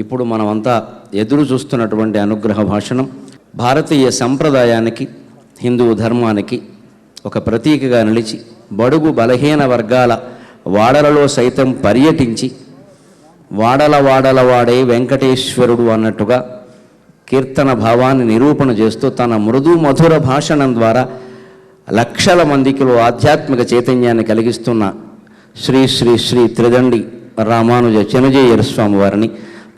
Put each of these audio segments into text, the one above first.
ఇప్పుడు మనమంతా ఎదురు చూస్తున్నటువంటి అనుగ్రహ భాషణం భారతీయ సంప్రదాయానికి, హిందూ ధర్మానికి ఒక ప్రతీకగా నిలిచి బడుగు బలహీన వర్గాల వాడలలో సైతం పర్యటించి వాడల వాడే వెంకటేశ్వరుడు అన్నట్టుగా కీర్తన భావాన్ని నిరూపణ చేస్తూ తన మృదు మధుర భాషణం ద్వారా లక్షల మందికిలో ఆధ్యాత్మిక చైతన్యాన్ని కలిగిస్తున్న శ్రీ శ్రీ శ్రీ త్రిదండి రామానుజ చెనుజేయర్ స్వామి వారిని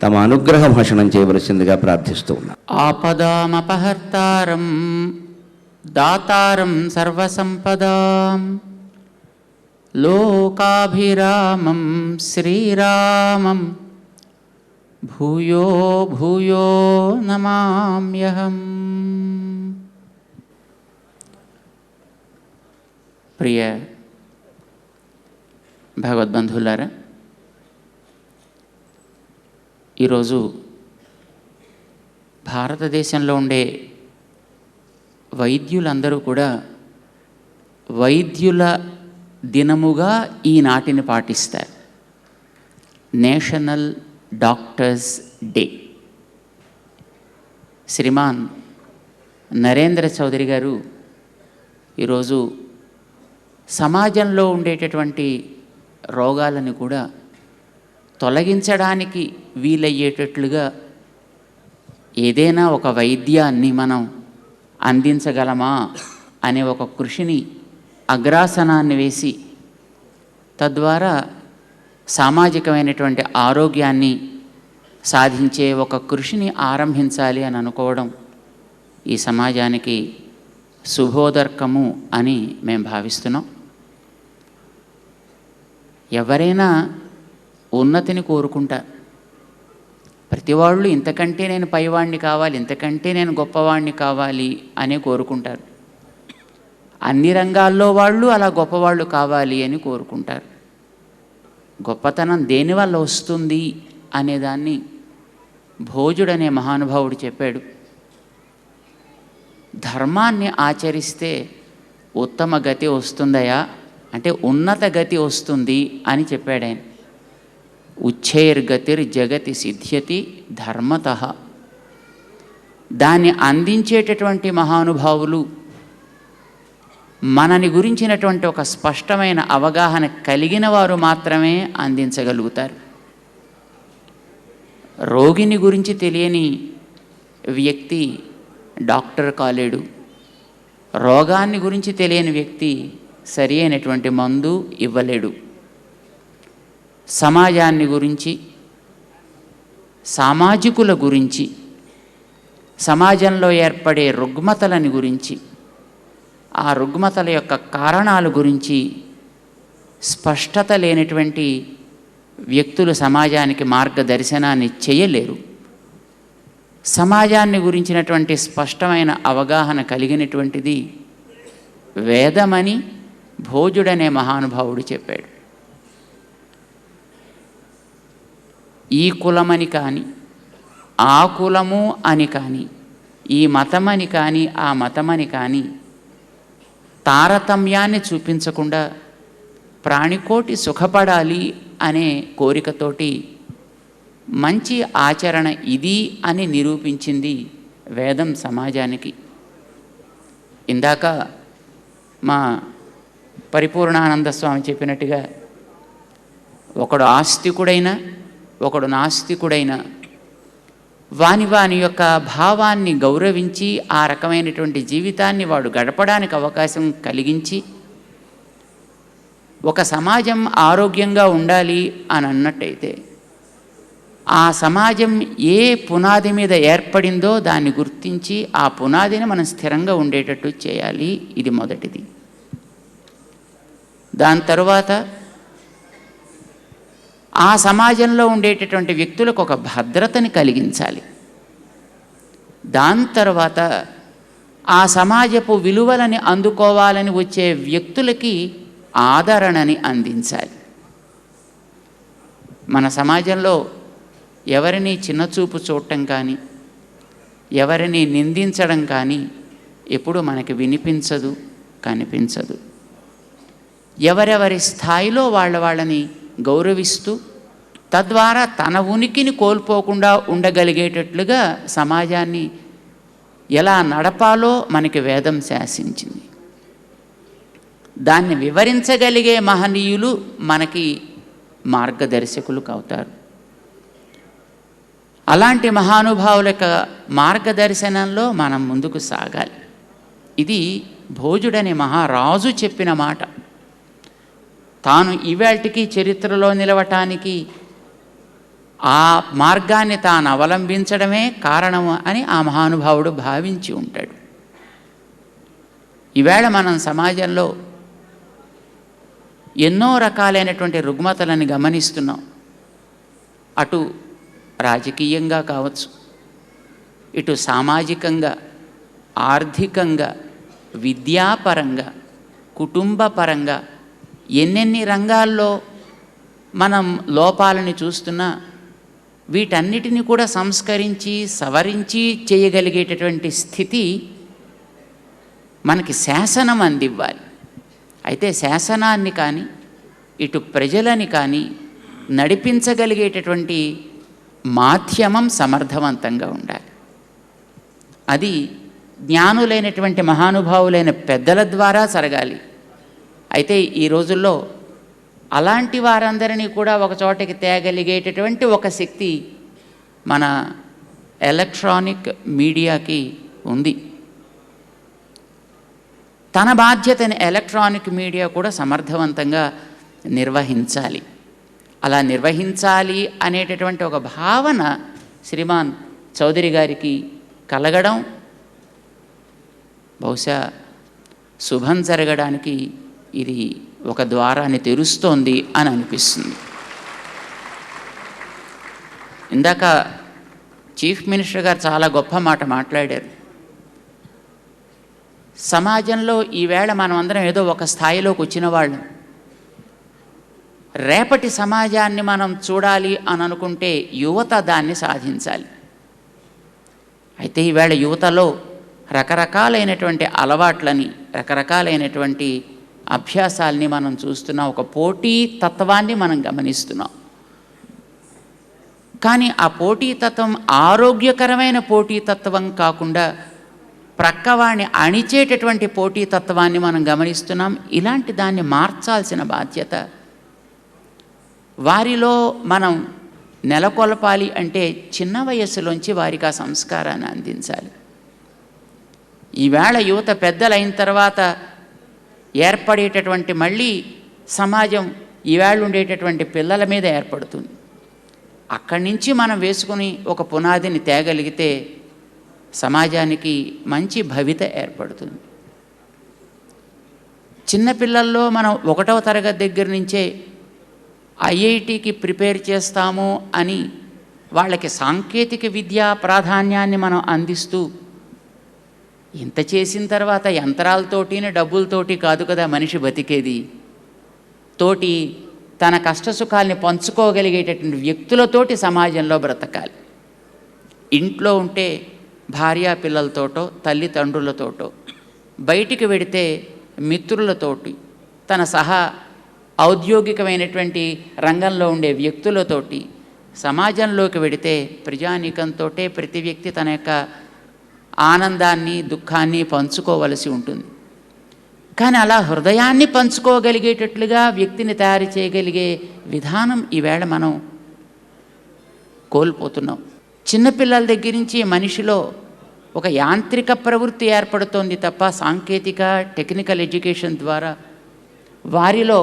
తమ అనుగ్రహ భాషణం చేయవలసిందిగా ప్రార్థిస్తూ ఉన్నా. ఆపదామపహర్తారం దాతారం సర్వసంపదాం లోకాభిరామం శ్రీరామం భూయో భూయో నమామ్యహం. ప్రియ భగవద్బంధువులారా, ఈరోజు భారతదేశంలో ఉండే వైద్యులందరూ కూడా వైద్యుల దినముగా ఈనాటిని పాటిస్తారు. National doctors day. Shriman Narendra Chaudhary garu ఈరోజు సమాజంలో ఉండేటటువంటి రోగాలను కూడా తొలగించడానికి వీలయ్యేటట్లుగా ఏదైనా ఒక వైద్యాన్ని మనం అందించగలమా అనే ఒక కృషిని అగ్రాసనాన్ని వేసి తద్వారా సామాజికమైనటువంటి ఆరోగ్యాన్ని సాధించే ఒక కృషిని ఆరంభించాలి అని అనుకోవడం ఈ సమాజానికి శుభోదర్కము అని మేము భావిస్తున్నాం. ఎవరైనా ఉన్నతిని కోరుకుంటారు. ప్రతి వాళ్ళు ఇంతకంటే నేను పైవాణ్ణి కావాలి, ఇంతకంటే నేను గొప్పవాణ్ణి కావాలి అనే కోరుకుంటారు. అన్ని రంగాల్లో వాళ్ళు అలా గొప్పవాళ్ళు కావాలి అని కోరుకుంటారు. గొప్పతనం దేనివల్ల వస్తుంది అనేదాన్ని భోజుడనే మహానుభావుడు చెప్పాడు. ధర్మాన్ని ఆచరిస్తే ఉత్తమ గతి వస్తుందయా అంటే ఉన్నత గతి వస్తుంది అని చెప్పాడు ఆయన. ఉచ్ఛైర్గతిర్ జగతి సిద్ధ్యతి ధర్మతః. దాన్ని అందించేటటువంటి మహానుభావులు మనని గురించినటువంటి ఒక స్పష్టమైన అవగాహన కలిగిన వారు మాత్రమే అందించగలుగుతారు. రోగిని గురించి తెలియని వ్యక్తి డాక్టర్ కాలేడు. రోగాన్ని గురించి తెలియని వ్యక్తి సరి అయినటువంటి మందు ఇవ్వలేడు. సమాజాన్ని గురించి, సామాజికుల గురించి, సమాజంలో ఏర్పడే రుగ్మతలని గురించి, ఆ రుగ్మతల యొక్క కారణాల గురించి స్పష్టత లేనటువంటి వ్యక్తులు సమాజానికి మార్గదర్శనాన్ని చేయలేరు. సమాజాన్ని గురించినటువంటి స్పష్టమైన అవగాహన కలిగినటువంటిది వేదమని భోజుడనే మహానుభావుడు చెప్పాడు. ఈ కులమని కానీ, ఆ కులము అని కానీ, ఈ మతమని కానీ, ఆ మతమని కానీ తారతమ్యాన్ని చూపించకుండా ప్రాణికోటి సుఖపడాలి అనే కోరికతోటి మంచి ఆచరణ ఇది అని నిరూపించింది వేదం సమాజానికి. ఇందాక మా పరిపూర్ణానంద స్వామి చెప్పినట్టుగా ఒకడు ఆస్తికుడైనా ఒకడు నాస్తికుడైనా వాని యొక్క భావాన్ని గౌరవించి ఆ రకమైనటువంటి జీవితాన్ని వాడు గడపడానికి అవకాశం కలిగించి ఒక సమాజం ఆరోగ్యంగా ఉండాలి అని అన్నట్టయితే ఆ సమాజం ఏ పునాది మీద ఏర్పడిందో దాన్ని గుర్తించి ఆ పునాదిని మనం స్థిరంగా ఉండేటట్టు చేయాలి. ఇది మొదటిది. దాని తరువాత ఆ సమాజంలో ఉండేటటువంటి వ్యక్తులకు ఒక భద్రతని కలిగించాలి. దాని తర్వాత ఆ సమాజపు విలువలని అందుకోవాలని వచ్చే వ్యక్తులకి ఆదరణని అందించాలి. మన సమాజంలో ఎవరిని చిన్నచూపు చూడటం కానీ, ఎవరిని నిందించడం కానీ ఎప్పుడు మనకి వినిపించదు, కనిపించదు. ఎవరెవరి స్థాయిలో వాళ్ళని గౌరవిస్తూ తద్వారా తన ఉనికిని కోల్పోకుండా ఉండగలిగేటట్లుగా సమాజాన్ని ఎలా నడపాలో మనకి వేదం శాసించింది. దాన్ని వివరించగలిగే మహనీయులు మనకి మార్గదర్శకులు అవుతారు. అలాంటి మహానుభావుల యొక్క మార్గదర్శనంలో మనం ముందుకు సాగాలి. ఇది భోజుడనే మహారాజు చెప్పిన మాట. తాను ఈవేళకి చరిత్రలో నిలవటానికి ఆ మార్గాన్ని తాను అవలంబించడమే కారణము అని ఆ మహానుభావుడు భావించి ఉంటాడు. ఈవేళ మనం సమాజంలో ఎన్నో రకాలైనటువంటి రుగ్మతలను గమనిస్తున్నాం. అటు రాజకీయంగా కావచ్చు, ఇటు సామాజికంగా, ఆర్థికంగా, విద్యాపరంగా, కుటుంబపరంగా ఎన్నెన్ని రంగాల్లో మనం లోపాలని చూస్తున్నా వీటన్నిటిని కూడా సంస్కరించి సవరించి చేయగలిగేటటువంటి స్థితి మనకి శాసనం అందివ్వాలి. అయితే శాసనాన్ని కానీ ఇటు ప్రజలని కానీ నడిపించగలిగేటటువంటి మాధ్యమం సమర్థవంతంగా ఉండాలి. అది జ్ఞానులైనటువంటి మహానుభావులైన పెద్దల ద్వారా జరగాలి. అయితే ఈ రోజుల్లో అలాంటి వారందరినీ కూడా ఒక చోటకి తేగలిగేటటువంటి ఒక శక్తి మన ఎలక్ట్రానిక్ మీడియాకి ఉంది. తన బాధ్యతని ఎలక్ట్రానిక్ మీడియా కూడా సమర్థవంతంగా నిర్వహించాలి. అలా నిర్వహించాలి అనేటటువంటి ఒక భావన శ్రీమాన్ చౌదరి గారికి కలగడం బహుశా శుభం జరగడానికి ఇది ఒక ద్వారాన్ని తెరుస్తోంది అని అనిపిస్తుంది. ఇందాక చీఫ్ మినిస్టర్ గారు చాలా గొప్ప మాట మాట్లాడారు. సమాజంలో ఈవేళ మనం అందరం ఏదో ఒక స్థాయిలోకి వచ్చిన వాళ్ళు. రేపటి సమాజాన్ని మనం చూడాలి అని అనుకుంటే యువత దాన్ని సాధించాలి. అయితే ఈవేళ యువతలో రకరకాలైనటువంటి అలవాట్లని, రకరకాలైనటువంటి అభ్యాసాలని మనం చూస్తున్నాం. ఒక పోటీ తత్వాన్ని మనం గమనిస్తున్నాం. కానీ ఆ పోటీతత్వం ఆరోగ్యకరమైన పోటీతత్వం కాకుండా ప్రక్కవాణ్ణి అణిచేటటువంటి పోటీతత్వాన్ని మనం గమనిస్తున్నాం. ఇలాంటి దాన్ని మార్చాల్సిన బాధ్యత వారిలో మనం నెలకొల్పాలి. అంటే చిన్న వయస్సులోంచి వారికి ఆ సంస్కారాన్ని అందించాలి. ఈవేళ యువత పెద్దలైన తర్వాత ఏర్పడేటటువంటి మళ్ళీ సమాజం ఈవేళ ఉండేటటువంటి పిల్లల మీద ఏర్పడుతుంది. అక్కడి నుంచి మనం వేసుకుని ఒక పునాదిని తేగలిగితే సమాజానికి మంచి భవిత ఏర్పడుతుంది. చిన్నపిల్లల్లో మనం 1వ తరగతి దగ్గర నుంచే ఐఐటికి ప్రిపేర్ చేస్తాము అని వాళ్ళకి సాంకేతిక విద్యా ప్రాధాన్యాన్ని మనం అందిస్తూ, ఇంత చేసిన తర్వాత యంత్రాలతోటి డబ్బులతోటి కాదు కదా మనిషి బతికేది, తోటి తన కష్టసుఖాల్ని పంచుకోగలిగేటటువంటి వ్యక్తులతోటి సమాజంలో బ్రతకాలి. ఇంట్లో ఉంటే భార్యా పిల్లలతోటో తల్లిదండ్రులతోటో, బయటికి వెడితే మిత్రులతోటి, తన సహా ఔద్యోగికమైనటువంటి రంగంలో ఉండే వ్యక్తులతోటి, సమాజంలోకి వెడితే ప్రజానీకంతో ప్రతి వ్యక్తి తన యొక్క ఆనందాన్ని దుఃఖాన్ని పంచుకోవలసి ఉంటుంది. కానీ అలా హృదయాన్ని పంచుకోగలిగేటట్లుగా వ్యక్తిని తయారు చేయగలిగే విధానం ఈవేళ మనం కోల్పోతున్నాం. చిన్నపిల్లల దగ్గర నుంచి మనిషిలో ఒక యాంత్రిక ప్రవృత్తి ఏర్పడుతోంది తప్ప సాంకేతిక టెక్నికల్ ఎడ్యుకేషన్ ద్వారా వారిలో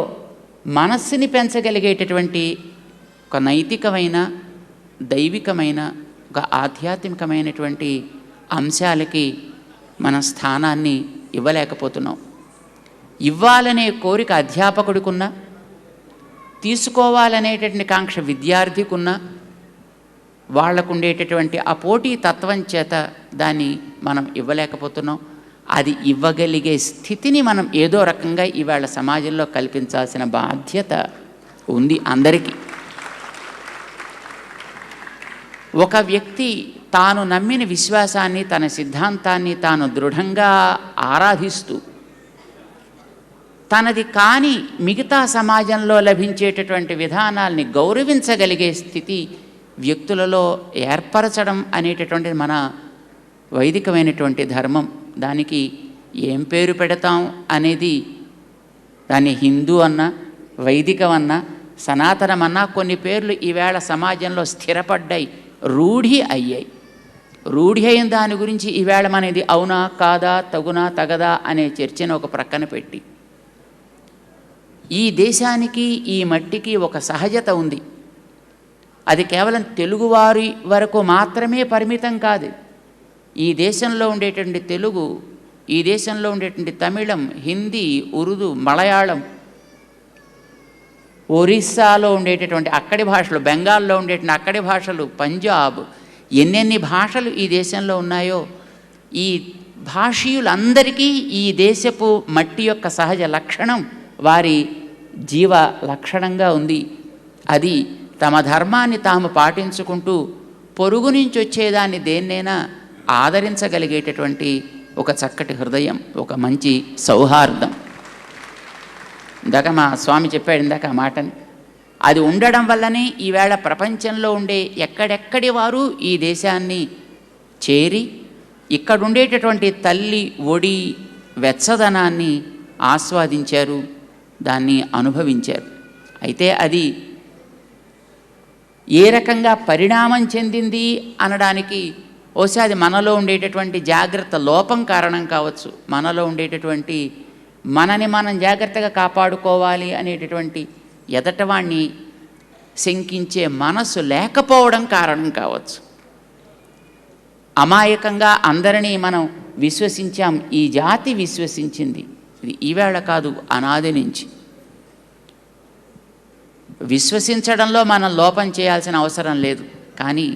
మనస్సుని పెంచగలిగేటటువంటి ఒక నైతికమైన, దైవికమైన, ఒక ఆధ్యాత్మికమైనటువంటి అంశాలకి మన స్థానాన్ని ఇవ్వలేకపోతున్నాం. ఇవ్వాలనే కోరిక అధ్యాపకుడికున్నా, తీసుకోవాలనేటటువంటి కాంక్ష విద్యార్థికున్నా, వాళ్లకు ఉండేటటువంటి ఆ పోటీ తత్వం చేత దాన్ని మనం ఇవ్వలేకపోతున్నాం. అది ఇవ్వగలిగే స్థితిని మనం ఏదో రకంగా ఇవాళ సమాజంలో కల్పించాల్సిన బాధ్యత ఉంది అందరికీ. ఒక వ్యక్తి తాను నమ్మిన విశ్వాసాన్ని, తన సిద్ధాంతాన్ని తాను దృఢంగా ఆరాధిస్తూ తనది కాని మిగతా సమాజంలో లభించేటటువంటి విధానాల్ని గౌరవించగలిగే స్థితి వ్యక్తులలో ఏర్పరచడం అనేటటువంటిది మన వైదికమైనటువంటి ధర్మం. దానికి ఏం పేరు పెడతాం అనేది, దాన్ని హిందూ అన్నా, వైదికం అన్నా, సనాతనమన్నా కొన్ని పేర్లు ఈవేళ సమాజంలో స్థిరపడ్డాయి, రూఢి అయ్యాయి. రూఢి అయిన దాని గురించి ఈవేళ మనది అవునా కాదా, తగునా తగదా అనే చర్చను ఒక ప్రక్కన పెట్టి, ఈ దేశానికి ఈ మట్టికి ఒక సహజత ఉంది. అది కేవలం తెలుగువారి వరకు మాత్రమే పరిమితం కాదు. ఈ దేశంలో ఉండేటువంటి తెలుగు, ఈ దేశంలో ఉండేటువంటి తమిళం, హిందీ, ఉర్దూ, మలయాళం, ఒరిస్సాలో ఉండేటటువంటి అక్కడి భాషలు, బెంగాల్లో ఉండేటువంటి అక్కడి భాషలు, పంజాబ్, ఎన్నెన్ని భాషలు ఈ దేశంలో ఉన్నాయో, ఈ భాషీయులందరికీ ఈ దేశపు మట్టి యొక్క సహజ లక్షణం వారి జీవ లక్షణంగా ఉంది. అది తమ ధర్మాన్ని తాము పాటించుకుంటూ పొరుగు నుంచి వచ్చేదాన్ని దేన్నైనా ఆదరించగలిగేటటువంటి ఒక చక్కటి హృదయం, ఒక మంచి సౌహార్దం. ఇందాక మా స్వామి చెప్పాడు ఇందాక ఆ మాటని. అది ఉండడం వల్లనే ఈవేళ ప్రపంచంలో ఉండే ఎక్కడెక్కడి వారు ఈ దేశాన్ని చేరి ఇక్కడ ఉండేటటువంటి తల్లి ఒడి వెచ్చదనాన్ని ఆస్వాదించారు, దాన్ని అనుభవించారు. అయితే అది ఏ రకంగా పరిణామం చెందింది అనడానికి బహుశా అది మనలో ఉండేటటువంటి జాగ్రత్త లోపం కారణం కావచ్చు. మనలో ఉండేటటువంటి మనని మనం జాగ్రత్తగా కాపాడుకోవాలి అనేటటువంటి ఎదటవాణ్ణి శంకించే మనసు లేకపోవడం కారణం కావచ్చు. అమాయకంగా అందరినీ మనం విశ్వసించాం, ఈ జాతి విశ్వసించింది. ఇది ఈవేళ కాదు, అనాది నుంచి. విశ్వసించడంలో మనం లోపం చేయాల్సిన అవసరం లేదు. కానీ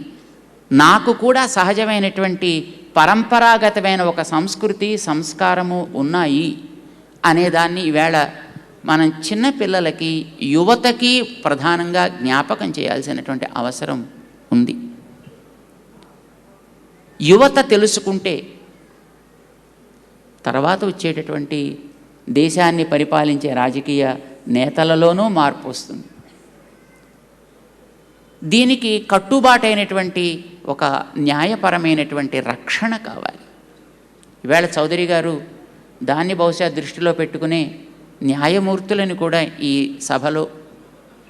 నాకు కూడా సహజమైనటువంటి పరంపరాగతమైన ఒక సంస్కృతి, సంస్కారము ఉన్నాయి అనేదాన్ని ఈవేళ మనం చిన్నపిల్లలకి, యువతకి ప్రధానంగా జ్ఞాపకం చేయాల్సినటువంటి అవసరం ఉంది. యువత తెలుసుకుంటే తర్వాత వచ్చేటటువంటి దేశాన్ని పరిపాలించే రాజకీయ నేతలలోనూ మార్పు వస్తుంది. దీనికి కట్టుబాటైనటువంటి ఒక న్యాయపరమైనటువంటి రక్షణ కావాలి. ఈవేళ చౌదరి గారు దాన్ని బహుశా దృష్టిలో పెట్టుకునే న్యాయమూర్తులను కూడా ఈ సభలో,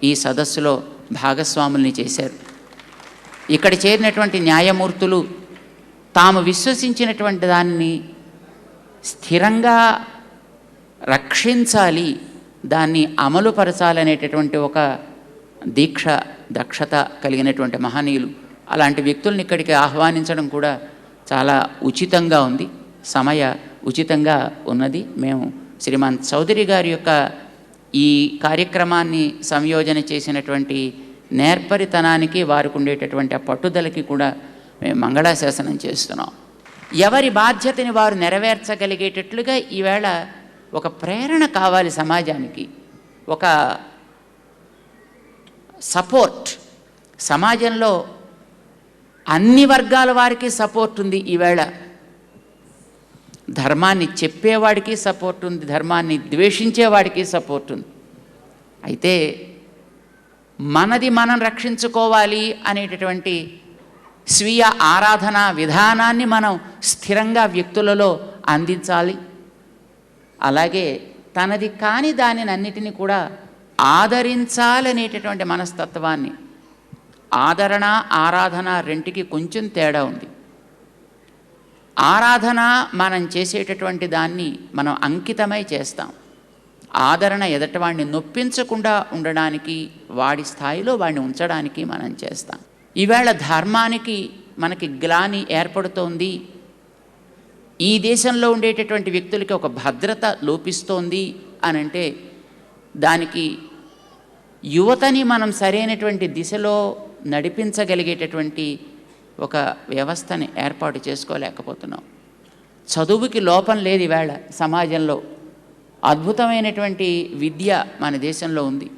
ఈ సదస్సులో భాగస్వాముల్ని చేశారు. ఇక్కడ చేరినటువంటి న్యాయమూర్తులు తాము విశ్వసించినటువంటి దాన్ని స్థిరంగా రక్షించాలి, దాన్ని అమలుపరచాలనేటటువంటి ఒక దీక్ష, దక్షత కలిగినటువంటి మహనీయులు. అలాంటి వ్యక్తుల్ని ఇక్కడికి ఆహ్వానించడం కూడా చాలా ఉచితంగా ఉంది, సమయ ఉచితంగా ఉన్నది. మేము శ్రీమాన్ చౌదరి గారి యొక్క ఈ కార్యక్రమాన్ని సంయోజన చేసినటువంటి నేర్పరితనానికి, వారికి ఉండేటటువంటి ఆ పట్టుదలకి కూడా మేము మంగళాశాసనం చేస్తున్నాం. ఎవరి బాధ్యతని వారు నెరవేర్చగలిగేటట్లుగా ఈవేళ ఒక ప్రేరణ కావాలి సమాజానికి, ఒక సపోర్ట్. సమాజంలో అన్ని వర్గాల వారికి సపోర్ట్ ఉంది ఈవేళ. ధర్మాన్ని చెప్పేవాడికి సపోర్ట్ ఉంది, ధర్మాన్ని ద్వేషించేవాడికి సపోర్ట్ ఉంది. అయితే మనది మనం రక్షించుకోవాలి అనేటటువంటి స్వీయ ఆరాధన విధానాన్ని మనం స్థిరంగా వ్యక్తులలో అందించాలి. అలాగే తనది కాని దానిని అన్నిటినీ కూడా ఆదరించాలనేటటువంటి మనస్తత్వాన్ని, ఆదరణ ఆరాధన రెంటికి కొంచెం తేడా ఉంది. ఆరాధన మనం చేసేటటువంటి దాన్ని మనం అంకితమై చేస్తాం. ఆదరణ ఎదటవాడిని నొప్పించకుండా ఉండడానికి, వాడి స్థాయిలో వాడిని ఉంచడానికి మనం చేస్తాం. ఈవేళ ధర్మానికి మనకి గ్లాని ఏర్పడుతోంది, ఈ దేశంలో ఉండేటటువంటి వ్యక్తులకి ఒక భద్రత లోపిస్తోంది అని అంటే దానికి యువతని మనం సరైనటువంటి దిశలో నడిపించగలిగేటటువంటి ఒక వ్యవస్థని ఏర్పాటు చేసుకోలేకపోతున్నాం. చదువుకి లోపం లేదు ఈవేళ సమాజంలో, అద్భుతమైనటువంటి విద్య మన దేశంలో ఉంది.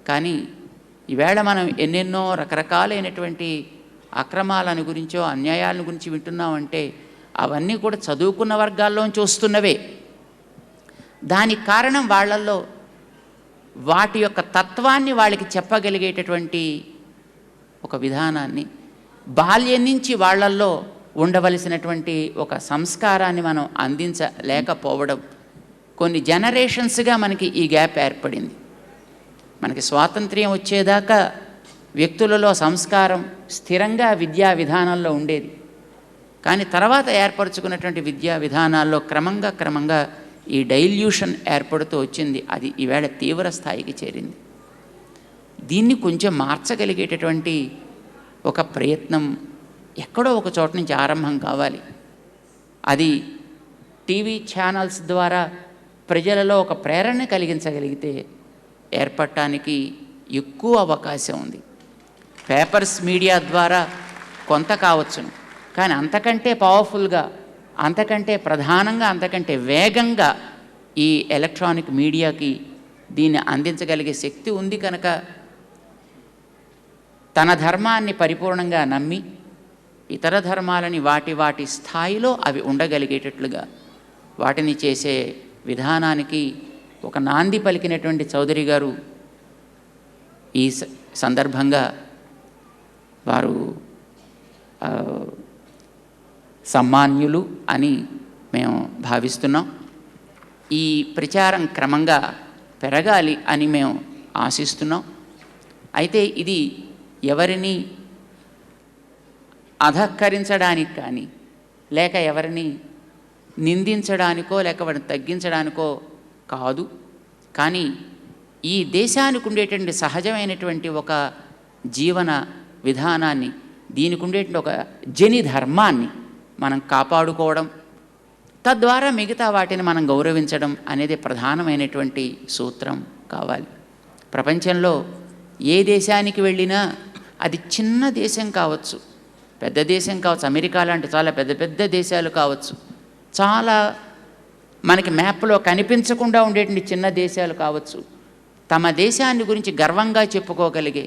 కానీ ఈవేళ మనం ఎన్నెన్నో రకరకాలైనటువంటి అక్రమాలను గురించో అన్యాయాలను గురించి వింటున్నామంటే అవన్నీ కూడా చదువుకున్న వర్గాల్లోంచి వస్తున్నవే. దానికి కారణం వాళ్ళల్లో వాటి యొక్క తత్వాన్ని వాళ్ళకి చెప్పగలిగేటటువంటి ఒక విధానాన్ని, బాల్యం నుంచి వాళ్ళల్లో ఉండవలసినటువంటి ఒక సంస్కారాన్ని మనం అందించలేకపోవడం, కొన్ని జనరేషన్స్గా మనకి ఈ గ్యాప్ ఏర్పడింది. మనకి స్వాతంత్ర్యం వచ్చేదాకా వ్యక్తులలో సంస్కారం స్థిరంగా విద్యా విధానంలో ఉండేది. కానీ తర్వాత ఏర్పరచుకున్నటువంటి విద్యా విధానాల్లో క్రమంగా ఈ డైల్యూషన్ ఏర్పడుతూ వచ్చింది. అది ఈవేళ తీవ్ర స్థాయికి చేరింది. దీన్ని కొంచెం మార్చగలిగేటటువంటి ఒక ప్రయత్నం ఎక్కడో ఒక చోట నుంచి ఆరంభం కావాలి. అది టీవీ ఛానల్స్ ద్వారా ప్రజలలో ఒక ప్రేరణ కలిగించగలిగితే ఏర్పడటానికి ఎక్కువ అవకాశం ఉంది. పేపర్స్ మీడియా ద్వారా కొంత కావచ్చును, కానీ అంతకంటే పవర్ఫుల్గా, అంతకంటే ప్రధానంగా, అంతకంటే వేగంగా ఈ ఎలక్ట్రానిక్ మీడియాకి దీన్ని అందించగలిగే శక్తి ఉంది. కనుక తన ధర్మాన్ని పరిపూర్ణంగా నమ్మి ఇతర ధర్మాలని వాటి స్థాయిలో అవి ఉండగలిగేటట్లుగా వాటిని చేసే విధానానికి ఒక నాంది పలికినటువంటి చౌదరి గారు ఈ సందర్భంగా వారు సమ్మాన్యులు అని మేము భావిస్తున్నాం. ఈ ప్రచారం క్రమంగా పెరగాలి అని మేము ఆశిస్తున్నాం. అయితే ఇది ఎవరిని అధక్కరించడానికి కానీ, లేక ఎవరిని నిందించడానికో, లేక వాడిని తగ్గించడానికో కాదు. కానీ ఈ దేశానికి ఉండేటువంటి సహజమైనటువంటి ఒక జీవన విధానాన్ని, దీనికి ఉండేటువంటి ఒక జని ధర్మాన్ని మనం కాపాడుకోవడం, తద్వారా మిగతా వాటిని మనం గౌరవించడం అనేది ప్రధానమైనటువంటి సూత్రం కావాలి. ప్రపంచంలో ఏ దేశానికి వెళ్ళినా అది చిన్న దేశం కావచ్చు, పెద్ద దేశం కావచ్చు, అమెరికా లాంటి చాలా పెద్ద పెద్ద దేశాలు కావచ్చు, చాలా మనకి మ్యాప్లో కనిపించకుండా ఉండేటువంటి చిన్న దేశాలు కావచ్చు, తమ దేశాన్ని గురించి గర్వంగా చెప్పుకోగలిగే,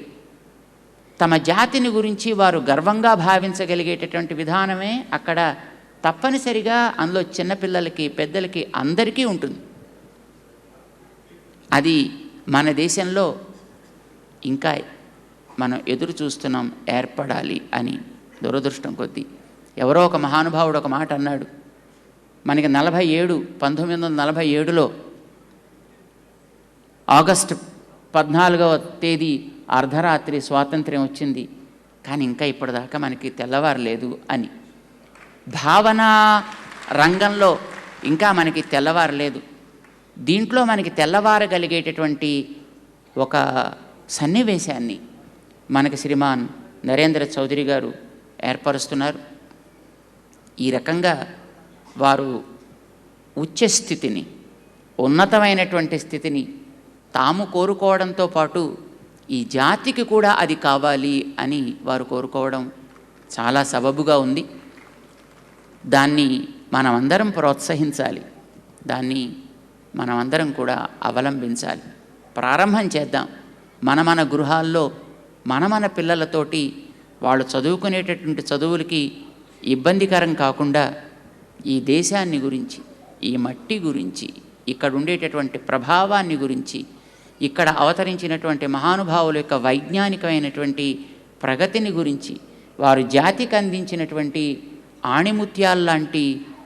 తమ జాతిని గురించి వారు గర్వంగా భావించగలిగేటటువంటి విధానమే అక్కడ తప్పనిసరిగా అందులో చిన్నపిల్లలకి, పెద్దలకి, అందరికీ ఉంటుంది. అది మన దేశంలో ఇంకా మనం ఎదురు చూస్తున్నాం ఏర్పడాలి అని. దురదృష్టం కొద్దీ ఎవరో ఒక మహానుభావుడు ఒక మాట అన్నాడు, మనకి 1947లో ఆగస్టు 14వ తేదీ అర్ధరాత్రి స్వాతంత్ర్యం వచ్చింది, కానీ ఇంకా ఇప్పటిదాకా మనకి తెల్లవారలేదు అని. భావనా రంగంలో ఇంకా మనకి తెల్లవారలేదు. దీంట్లో మనకి తెల్లవారగలిగేటటువంటి ఒక సన్నివేశాన్ని మనకి శ్రీమాన్ నరేంద్ర చౌదరి గారు ఏర్పరుస్తున్నారు. ఈ రకంగా వారు ఉచ్చస్థితిని, ఉన్నతమైనటువంటి స్థితిని తాము కోరుకోవడంతో పాటు ఈ జాతికి కూడా అది కావాలి అని వారు కోరుకోవడం చాలా సబబుగా ఉంది. దాన్ని మనమందరం ప్రోత్సహించాలి, దాన్ని మనమందరం కూడా అవలంబించాలి. ప్రారంభం చేద్దాం. మన గృహాల్లో మన పిల్లలతోటి వాళ్ళు చదువుకునేటటువంటి చదువులకి ఇబ్బందికరం కాకుండా ఈ దేశాన్ని గురించి, ఈ మట్టి గురించి, ఇక్కడ ఉండేటటువంటి ప్రభావాన్ని గురించి, ఇక్కడ అవతరించినటువంటి మహానుభావుల యొక్క వైజ్ఞానికమైనటువంటి ప్రగతిని గురించి, వారు జాతికి అందించినటువంటి ఆణిముత్యాల్లాంటి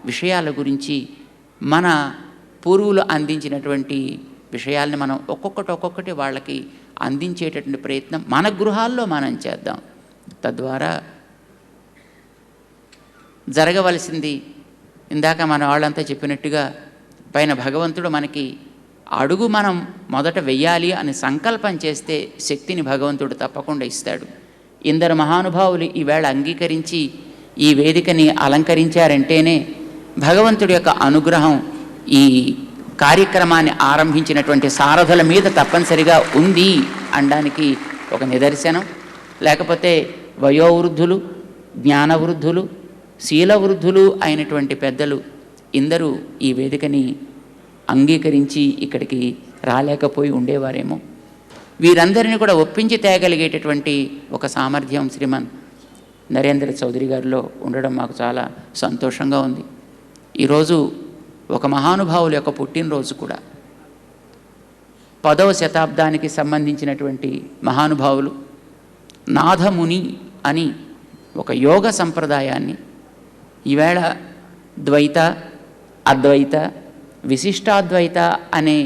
విషయాల గురించి, మన పూర్వులు అందించినటువంటి విషయాల్ని మనం ఒక్కొక్కటి వాళ్ళకి అందించేటటువంటి ప్రయత్నం మన గృహాల్లో మనం చేద్దాం. తద్వారా జరగవలసింది ఇందాక మన వాళ్ళంతా చెప్పినట్టుగా పైన భగవంతుడు మనకి అడుగు మనం మొదట వెయ్యాలి అని సంకల్పం చేస్తే శక్తిని భగవంతుడు తప్పకుండా ఇస్తాడు. ఇందరు మహానుభావులు ఈవేళ అంగీకరించి ఈ వేదికని అలంకరించారంటేనే భగవంతుడి యొక్క అనుగ్రహం ఈ కార్యక్రమాన్ని ఆరంభించినటువంటి సారథుల మీద తప్పనిసరిగా ఉంది అనడానికి ఒక నిదర్శనం. లేకపోతే వయోవృద్ధులు, జ్ఞానవృద్ధులు, శీలవృద్ధులు అయినటువంటి పెద్దలు ఇందరూ ఈ వేదికని అంగీకరించి ఇక్కడికి రాలేకపోయి ఉండేవారేమో. వీరందరినీ కూడా ఒప్పించి తేగలిగేటటువంటి ఒక సామర్థ్యం శ్రీమాన్ నరేంద్ర చౌదరి గారిలో ఉండడం మాకు చాలా సంతోషంగా ఉంది. ఈరోజు ఒక మహానుభావుల యొక్క పుట్టినరోజు కూడా. 10వ శతాబ్దానికి సంబంధించినటువంటి మహానుభావులు నాథముని అని ఒక యోగ సంప్రదాయాన్ని ఈవేళ ద్వైత, అద్వైత, విశిష్టాద్వైత అనే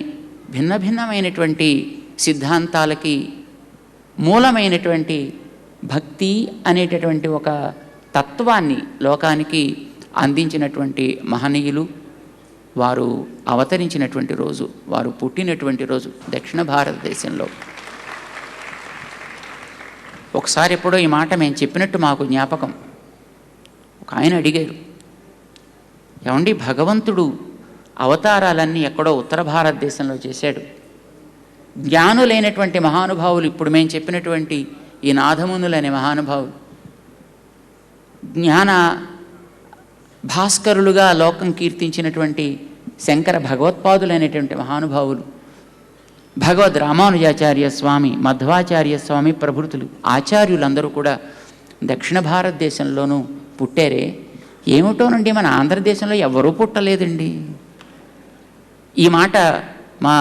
భిన్న భిన్నమైనటువంటి సిద్ధాంతాలకి మూలమైనటువంటి భక్తి అనేటటువంటి ఒక తత్వాన్ని లోకానికి అందించినటువంటి మహనీయులు. వారు అవతరించినటువంటి రోజు, వారు పుట్టినటువంటి రోజు దక్షిణ భారతదేశంలో. ఒకసారి ఎప్పుడో ఈ మాట మేము చెప్పినట్టు మాకు జ్ఞాపకం. ఒక ఆయన అడిగారు, ఏమండి భగవంతుడు అవతారాలన్నీ ఎక్కడో ఉత్తర భారతదేశంలో చేశాడు, జ్ఞానులైనటువంటి మహానుభావులు ఇప్పుడు మేము చెప్పినటువంటి ఈ నాథమునులు అనే మహానుభావులు జ్ఞాన భాస్కరులుగా లోకం కీర్తించినటువంటి శంకర భగవత్పాదులైనటువంటి మహానుభావులు, భగవద్ రామానుజాచార్య స్వామి, మధ్వాచార్య స్వామి ప్రభృతులు ఆచార్యులందరూ కూడా దక్షిణ భారతదేశంలోనూ పుట్టారే. ఏమిటోనండి మన ఆంధ్రదేశంలో ఎవరూ పుట్టలేదండి. ఈ మాట మా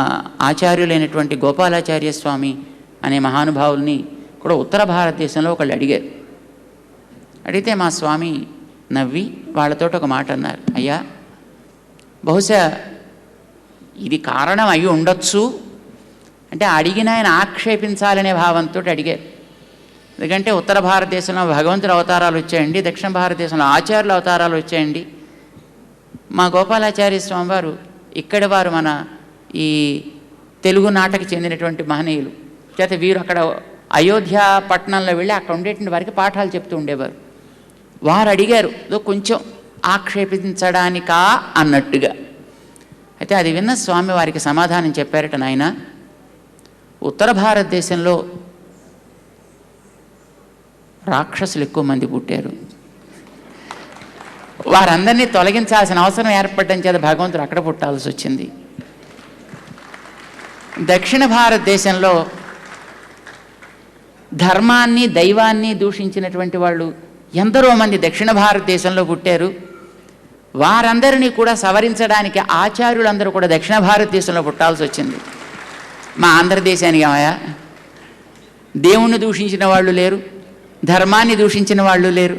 ఆచార్యులైనటువంటి గోపాలాచార్య స్వామి అనే మహానుభావుల్ని కూడా ఉత్తర భారతదేశంలో ఒకళ్ళు అడిగారు. అడిగితే మా స్వామి నవ్వి వాళ్ళతో ఒక మాట అన్నారు, అయ్యా బహుశా ఇది కారణం అయి ఉండొచ్చు అంటే అడిగిన ఆయన ఆక్షేపించాలనే భావంతో అడిగారు. ఎందుకంటే ఉత్తర భారతదేశంలో భగవంతుడి అవతారాలు వచ్చాయండి, దక్షిణ భారతదేశంలో ఆచార్యుల అవతారాలు వచ్చాయండి. మా గోపాలాచార్య స్వామి వారు ఇక్కడ వారు మన ఈ తెలుగు నాటకి చెందినటువంటి మహనీయులు చేత వీరు అక్కడ అయోధ్య పట్టణంలో వెళ్ళి అక్కడ ఉండేటువంటి వారికి పాఠాలు చెప్తూ ఉండేవారు. వారు అడిగారు కొంచెం ఆక్షేపించడానికా అన్నట్టుగా. అయితే అది విన్న స్వామి వారికి సమాధానం చెప్పారట, నాయన ఉత్తర భారతదేశంలో రాక్షసులు ఎక్కువ మంది పుట్టారు, వారందరినీ తొలగించాల్సిన అవసరం ఏర్పడడం చేత భగవంతుడు అక్కడ పుట్టాల్సి వచ్చింది. దక్షిణ భారతదేశంలో ధర్మాన్ని దైవాన్ని దూషించినటువంటి వాళ్ళు ఎందరో మంది దక్షిణ భారతదేశంలో పుట్టారు. వారందరినీ కూడా సవరించడానికి ఆచార్యులందరూ కూడా దక్షిణ భారతదేశంలో పుట్టాల్సి వచ్చింది. మా ఆంధ్రదేశానికి ఏమయ్యా దేవుణ్ణి దూషించిన వాళ్ళు లేరు, ధర్మాన్ని దూషించిన వాళ్ళు లేరు.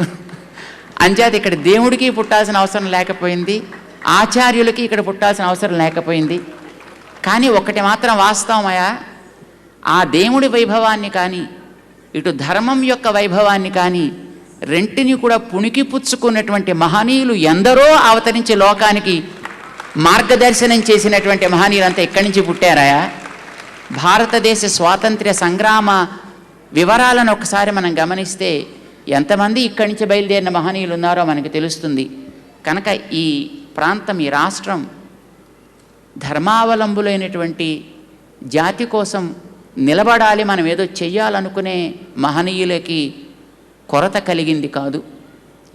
అంచేత ఇక్కడ దేవుడికి పుట్టాల్సిన అవసరం లేకపోయింది, ఆచార్యులకి ఇక్కడ పుట్టాల్సిన అవసరం లేకపోయింది. కానీ ఒకటి మాత్రం వాస్తవమయ్యా, ఆ దేవుడి వైభవాన్ని కానీ ఇటు ధర్మం యొక్క వైభవాన్ని కానీ రెంటిని కూడా పుణికి పుచ్చుకున్నటువంటి మహనీయులు ఎందరో అవతరించి లోకానికి మార్గదర్శనం చేసినటువంటి మహనీయులంతా ఇక్కడి నుంచి పుట్టారాయా. భారతదేశ స్వాతంత్ర్య సంగ్రామ వివరాలను ఒకసారి మనం గమనిస్తే ఎంతమంది ఇక్కడి నుంచి బయలుదేరిన మహనీయులు ఉన్నారో మనకి తెలుస్తుంది. కనుక ఈ ప్రాంతం, ఈ రాష్ట్రం ధర్మావలంబులైనటువంటి జాతి కోసం నిలబడాలి, మనం ఏదో చెయ్యాలనుకునే మహనీయులకి కొరత కలిగింది కాదు.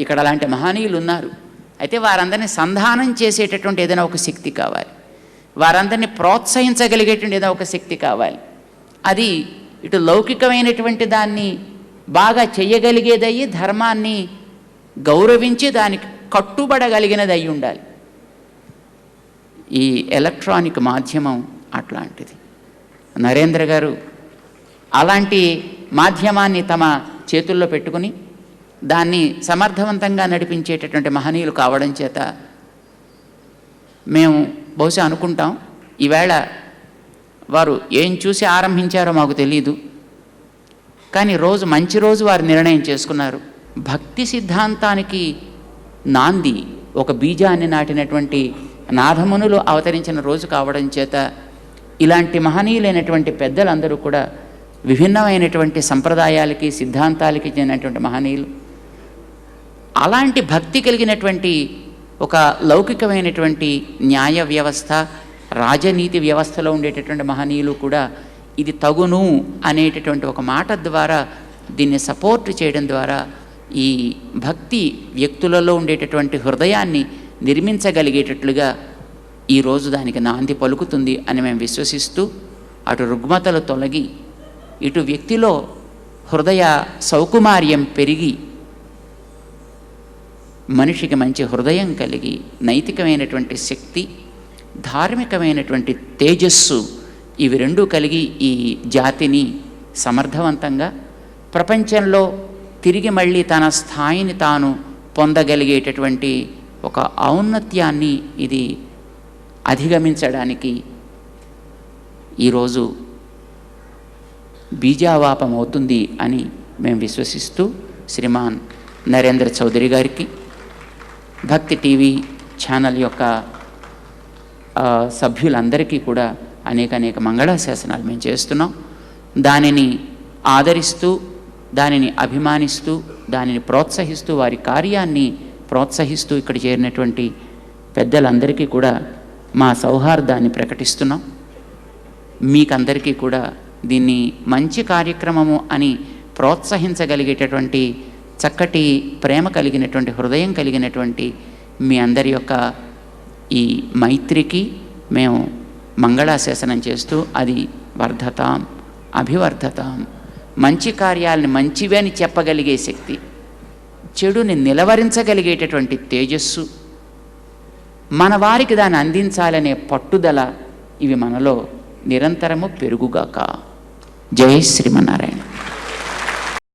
ఇక్కడ అలాంటి మహనీయులు ఉన్నారు. అయితే వారందరినీ సంధానం చేసేటటువంటి ఏదైనా ఒక శక్తి కావాలి, వారందరినీ ప్రోత్సహించగలిగేటువంటి ఏదైనా ఒక శక్తి కావాలి. అది ఇటు లౌకికమైనటువంటి దాన్ని బాగా చెయ్యగలిగేదయ్యి, ధర్మాన్ని గౌరవించి దానికి కట్టుబడగలిగినది అయి ఉండాలి. ఈ ఎలక్ట్రానిక్ మాధ్యమం అట్లాంటిది. నరేంద్ర గారు అలాంటి మాధ్యమాన్ని తమ చేతుల్లో పెట్టుకుని దాన్ని సమర్థవంతంగా నడిపించేటటువంటి మహనీయులు కావడం చేత మేము బహుశా అనుకుంటాం, ఈవేళ వారు ఏం చూసి ఆరంభించారో మాకు తెలియదు, కానీ రోజు మంచి రోజు వారు నిర్ణయం చేసుకున్నారు. భక్తి సిద్ధాంతానికి నాంది ఒక బీజాన్ని నాటినటువంటి నాథమునులు అవతరించిన రోజు కావడం చేత ఇలాంటి మహనీయులైనటువంటి పెద్దలందరూ కూడా విభిన్నమైనటువంటి సంప్రదాయాలకి సిద్ధాంతాలకి చెందినటువంటి మహనీయులు, అలాంటి భక్తి కలిగినటువంటి ఒక లౌకికమైనటువంటి న్యాయ వ్యవస్థ, రాజనీతి వ్యవస్థలో ఉండేటటువంటి మహనీయులు కూడా ఇది తగును అనేటటువంటి ఒక మాట ద్వారా దీన్ని సపోర్ట్ చేయడం ద్వారా ఈ భక్తి వ్యక్తులలో ఉండేటటువంటి హృదయాన్ని నిర్మించగలిగేటట్లుగా ఈరోజు దానికి నాంది పలుకుతుంది అని మేము విశ్వసిస్తూ, అటు రుగ్మతలు తొలగి ఇటు వ్యక్తిలో హృదయ సౌకుమార్యం పెరిగి మనిషికి మంచి హృదయం కలిగి, నైతికమైనటువంటి శక్తి, ధార్మికమైనటువంటి తేజస్సు, ఇవి రెండూ కలిగి ఈ జాతిని సమర్థవంతంగా ప్రపంచంలో తిరిగి మళ్ళీ తన స్థాయిని తాను పొందగలిగేటటువంటి ఒక ఔన్నత్యాన్ని ఇది అధిగమించడానికి ఈరోజు బీజావాపం అవుతుంది అని మేము విశ్వసిస్తూ, శ్రీమాన్ నరేంద్ర చౌదరి గారికి, భక్తి టీవీ ఛానల్ యొక్క సభ్యులందరికీ కూడా అనేక మంగళాశాసనాలు మేము చేస్తున్నాం. దానిని ఆదరిస్తూ, దానిని అభిమానిస్తూ, దానిని ప్రోత్సహిస్తూ, వారి కార్యాన్ని ప్రోత్సహిస్తూ ఇక్కడ చేరినటువంటి పెద్దలందరికీ కూడా మా సౌహార్దాన్ని ప్రకటిస్తున్నాం. మీకందరికీ కూడా దీన్ని మంచి కార్యక్రమము అని ప్రోత్సహించగలిగేటటువంటి చక్కటి ప్రేమ కలిగినటువంటి, హృదయం కలిగినటువంటి మీ అందరి యొక్క ఈ మైత్రికి మేము మంగళాశాసనం చేస్తూ, అది వర్ధతాం అభివర్ధతాం, మంచి కార్యాలని మంచివి అని చెప్పగలిగే శక్తి, చెడుని నిలవరించగలిగేటటువంటి తేజస్సు, మన వారికి దాన్ని అందించాలనే పట్టుదల, ఇవి మనలో నిరంతరము పెరుగుగాక. జై శ్రీమన్నారాయణ.